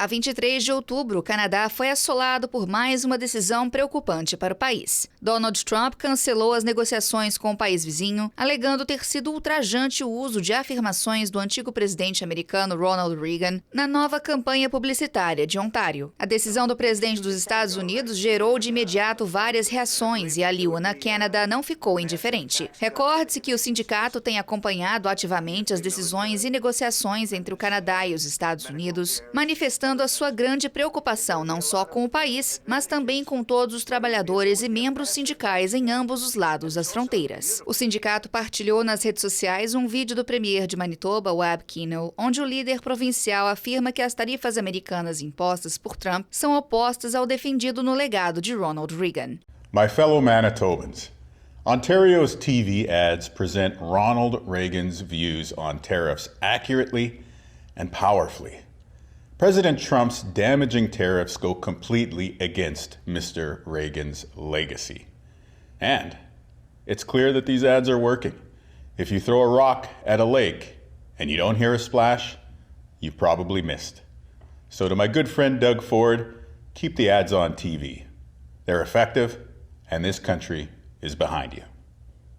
A 23 de outubro, o Canadá foi assolado por mais uma decisão preocupante para o país. Donald Trump cancelou as negociações com o país vizinho, alegando ter sido ultrajante o uso de afirmações do antigo presidente americano Ronald Reagan na nova campanha publicitária de Ontário. A decisão do presidente dos Estados Unidos gerou de imediato várias reações e a LiUNA Canadá não ficou indiferente. Recorde-se que o sindicato tem acompanhado ativamente as decisões e negociações entre o Canadá e os Estados Unidos, manifestando a sua grande preocupação não só com o país, mas também com todos os trabalhadores e membros sindicais em ambos os lados das fronteiras. O sindicato partilhou nas redes sociais um vídeo do premier de Manitoba, Canal, onde o líder provincial afirma que as tarifas americanas impostas por Trump são opostas ao defendido no legado de Ronald Reagan. My fellow Manitobans, Ontario's TV ads present Ronald Reagan's views on tariffs accurately and powerfully. President Trump's damaging tariffs go completely against Mr. Reagan's legacy. And it's clear that these ads are working. If you throw a rock at a lake and you don't hear a splash, you've probably missed. So to my good friend Doug Ford, keep the ads on TV. They're effective, and this country is behind you.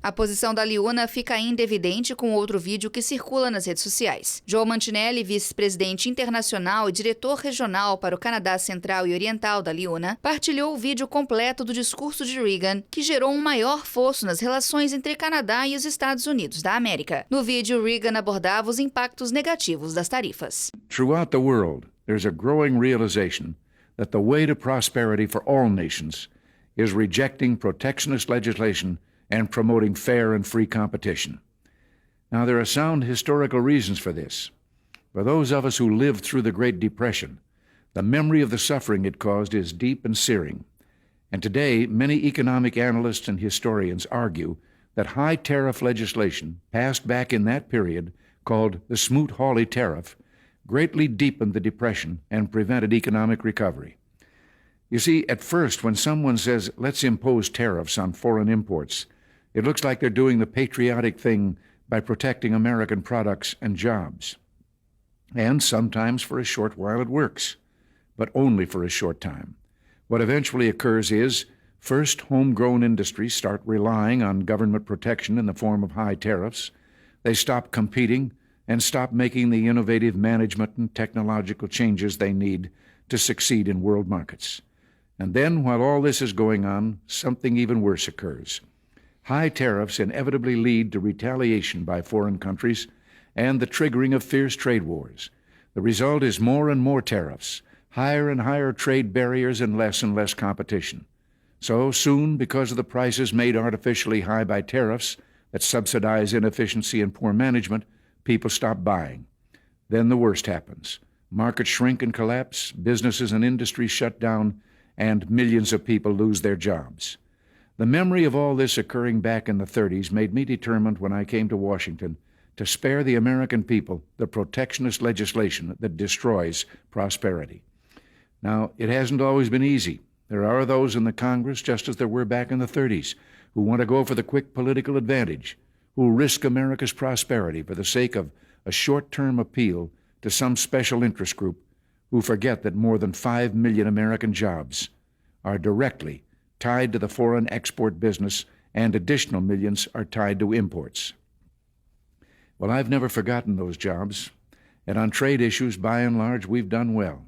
A posição da LiUNA fica ainda evidente com outro vídeo que circula nas redes sociais. Joe Mantinelli, vice-presidente internacional e diretor regional para o Canadá Central e Oriental da LiUNA, partilhou o vídeo completo do discurso de Reagan, que gerou um maior fosso nas relações entre Canadá e os Estados Unidos da América. No vídeo, Reagan abordava os impactos negativos das tarifas. Throughout the world, there's a growing realization that the way to prosperity for all nations is rejecting protectionist legislation and promoting fair and free competition. Now, there are sound historical reasons for this. For those of us who lived through the Great Depression, the memory of the suffering it caused is deep and searing. And today, many economic analysts and historians argue that high tariff legislation passed back in that period, called the Smoot-Hawley Tariff, greatly deepened the Depression and prevented economic recovery. You see, at first, when someone says, let's impose tariffs on foreign imports, it looks like they're doing the patriotic thing by protecting American products and jobs. And sometimes for a short while it works, but only for a short time. What eventually occurs is, first, homegrown industries start relying on government protection in the form of high tariffs. They stop competing and stop making the innovative management and technological changes they need to succeed in world markets. And then, while all this is going on, something even worse occurs. High tariffs inevitably lead to retaliation by foreign countries and the triggering of fierce trade wars. The result is more and more tariffs, higher and higher trade barriers, and less competition. So soon, because of the prices made artificially high by tariffs that subsidize inefficiency and poor management, people stop buying. Then the worst happens. Markets shrink and collapse, businesses and industries shut down, and millions of people lose their jobs. The memory of all this occurring back in the 30s made me determined when I came to Washington to spare the American people the protectionist legislation that destroys prosperity. Now, it hasn't always been easy. There are those in the Congress, just as there were back in the 30s, who want to go for the quick political advantage, who risk America's prosperity for the sake of a short-term appeal to some special interest group, who forget that more than 5 million American jobs are directly tied to the foreign export business, and additional millions are tied to imports. Well, I've never forgotten those jobs, and on trade issues, by and large, we've done well.